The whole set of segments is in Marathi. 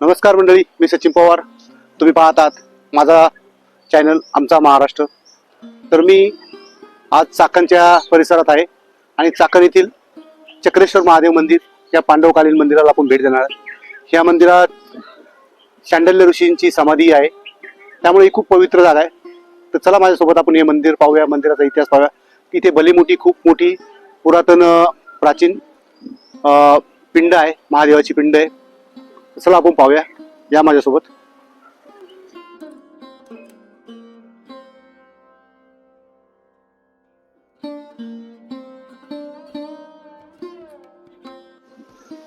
नमस्कार मंडळी, मी सचिन पवार. तुम्ही पाहत आहात माझा चॅनल आमचा महाराष्ट्र. तर मी आज चाकणच्या परिसरात आहे आणि चाकण येथील चक्रेश्वर महादेव मंदिर या पांडवकालीन मंदिराला आपण भेट देणार आहोत. या मंदिरात शांडल्य ऋषींची समाधी आहे, त्यामुळे ही खूप पवित्र जागा आहे. तर चला माझ्यासोबत आपण हे मंदिर पाहूया, मंदिराचा इतिहास पाहूया. इथे खूप मोठी पुरातन प्राचीन पिंड आहे, महादेवाची पिंड आहे. चला आपण पाहूया, या माझ्यासोबत.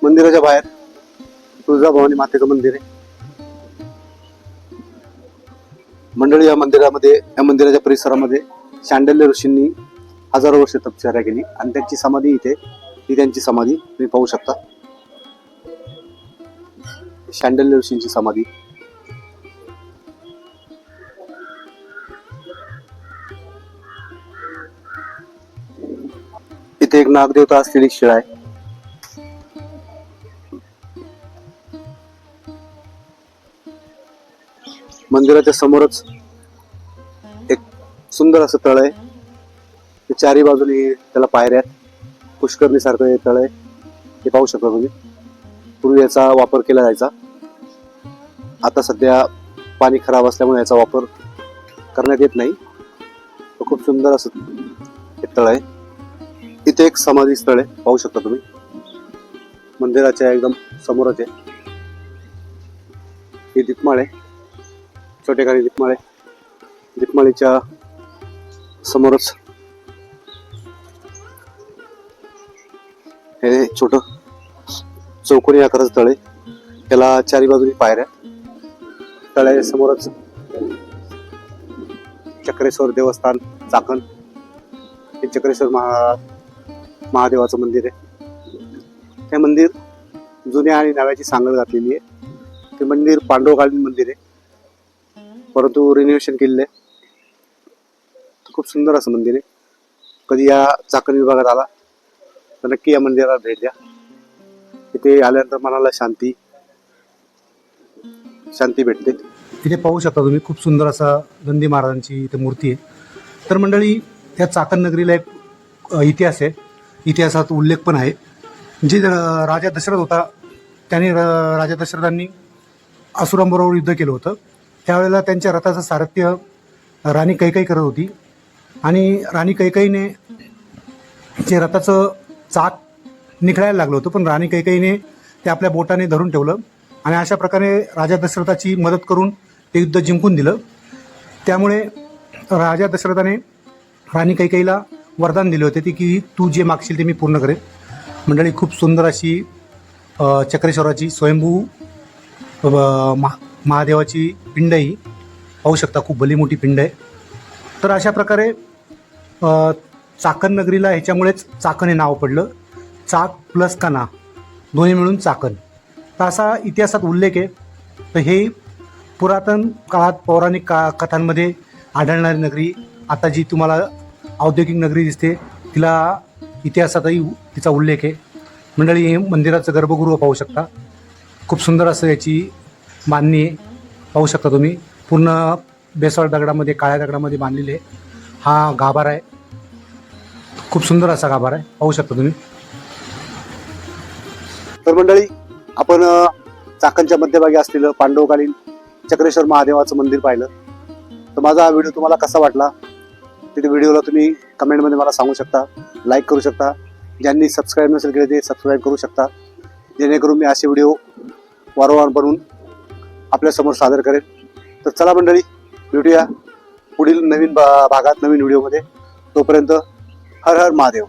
मंदिराच्या बाहेर तुळजाभवानी मातेचं मंदिर आहे. मंडळी, या मंदिराच्या परिसरामध्ये शांडल्य ऋषींनी हजारो वर्ष तपश्चर्या केली आणि त्यांची समाधी इथे, ही त्यांची समाधी तुम्ही पाहू शकता. शांडल्य ऋषींची समाधी. इथे एक नागदेवता असलेली शिळा आहे. मंदिराच्या समोरच एक सुंदर असं तळ आहे. चारी बाजूनी त्याला पायऱ्या आहेत. पुष्करणी सारखं हे तळ आहे, हे पाहू शकता तुम्ही. पूर्वी याचा वापर केला जायचा, आता सध्या पाणी खराब असल्यामुळे याचा वापर करण्यात येत नाही. खूप सुंदर असं हे तळ आहे. इथे एक समाधी स्थळ आहे, पाहू शकता तुम्ही. मंदिराच्या एकदम समोरच आहे. ही दीपमाळ आहे, छोटेखानी दीपमाळ आहे. दीपमाळीच्या समोरच हे छोट चौकोनी आकाराचं तळ आहे. याला चारी बाजूनी पायऱ्या. तळ्याच्या समोरच चक्रेश्वर देवस्थान चाकण, हे चक्रेश्वर महादेवाचं मंदिर आहे. हे मंदिर जुन्या आणि नव्याची सांगड घातलेली आहे. ते मंदिर पांडवकालीन मंदिर आहे, परंतु रिनोव्हेशन केलेलं आहे. खूप सुंदर असं मंदिर आहे. कधी या चाकण विभागात आला तर नक्की या मंदिराला भेट द्या. इथे आल्यानंतर मनाला शांती भेटते. इथे पाहू शकता तुम्ही, खूप सुंदर असा नंदी महाराजांची इथे मूर्ती आहे. तर मंडळी, या चाकण नगरीला एक इतिहास आहे. इतिहासात उल्लेख पण आहे. जे राजा दशरथ होता, त्याने राजा दशरथांनी असुरांबरोबर युद्ध केलं होतं. त्यावेळेला त्यांच्या रथाचं सारथ्य राणी कैकेयी करत होती आणि राणी कैकेयीने जे रथाचं चाक निखळायला लागलं होतं, पण राणी कैकेयीने ते आपल्या बोटाने धरून ठेवलं आणि अशा प्रकारे राजा दशरथाची मदत करून ते युद्ध जिंकून दिलं. त्यामुळे राजा दशरथाने राणी कैकेयीला वरदान दिले होते की तू जे मागशील ते मी पूर्ण करेन. मंडळी, खूप सुंदर अशी चक्रेश्वराची स्वयंभू महादेवाची पिंड ही पाहू शकता. खूप भली मोठी पिंड आहे. तर अशा प्रकारे चाकण नगरीला ह्याच्यामुळेच चाकण हे नाव पडलं. चाक प्लस कणा दोन्ही मिळून चाकण, तर असा इतिहासात उल्लेख आहे. तर हे पुरातन काळात पौराणिक कथांमध्ये आढळणारी नगरी, आता जी तुम्हाला औद्योगिक नगरी दिसते, तिला इतिहासातही तिचा उल्लेख आहे. मंडळी, हे मंदिराचं गर्भगृह पाहू शकता. खूप सुंदर असं याची बांधणी आहे, पाहू शकता तुम्ही. पूर्ण बेसाळ दगडामध्ये, काळ्या दगडामध्ये बांधलेले आहे. हा गाभारा आहे, खूप सुंदर असा गाभारा आहे, पाहू शकता तुम्ही. तर मंडळी, आपण चाकणच्या मध्यभागी असलेलं पांडवकालीन चक्रेश्वर महादेवाचं मंदिर पाहिलं. तर माझा हा व्हिडिओ तुम्हाला कसा वाटला ते व्हिडिओला तुम्ही कमेंटमध्ये मला सांगू शकता, लाईक करू शकता. ज्यांनी सबस्क्राईब नसेल केले ते सबस्क्राईब करू शकता, जेणेकरून मी असे व्हिडिओ वारंवार बनवून आपल्यासमोर सादर करेन. तर चला मंडळी, भेटूया पुढील नवीन भागात, नवीन व्हिडिओमध्ये. तोपर्यंत हर हर महादेव.